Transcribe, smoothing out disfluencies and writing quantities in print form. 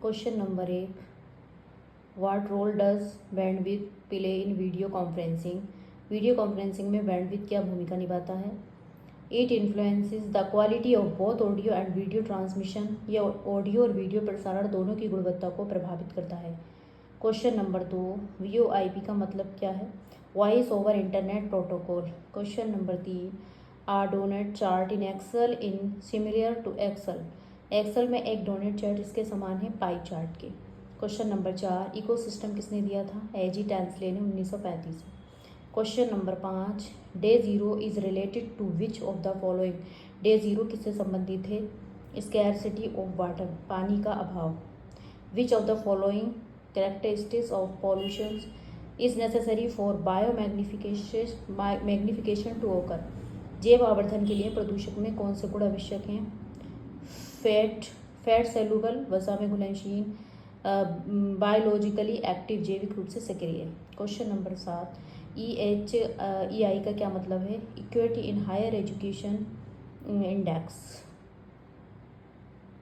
Question number 1, what role does bandwidth play in video conferencing. Video conferencing में bandwidth क्या भूमिका निभाता है। It influences the quality of both audio and video transmission. यह audio और video प्रसारण दोनों की गुणवत्ता को प्रभावित करता है। क्वेश्चन नंबर 2, VoIP का मतलब क्या है। Voice over internet protocol. Question number 3, are donut chart in Excel in similar to Excel. Excel में एक डोनेट चार्ट इसके समान है पाई चार्ट के। क्वेश्चन नंबर 4, इकोसिस्टम किसने दिया था। एजी टैंसले ने 1935 में। Question number 5, day zero is related to which of the following. Day zero किससे संबंधित है। स्कैरसिटी ऑफ वाटर, पानी का अभाव। Which of the following characteristics of pollution is necessary for magnification to occur. जैव आवर्धन के लिए प्रदूषक में कौन से गुण आवश्यक हैं। फैट सेलुबल, वसा में घुलनशील, बायोलॉजिकली एक्टिव, जैविक रूप से सक्रिय। क्वेश्चन नंबर 7, EHEI का क्या मतलब है। Equity in higher education index.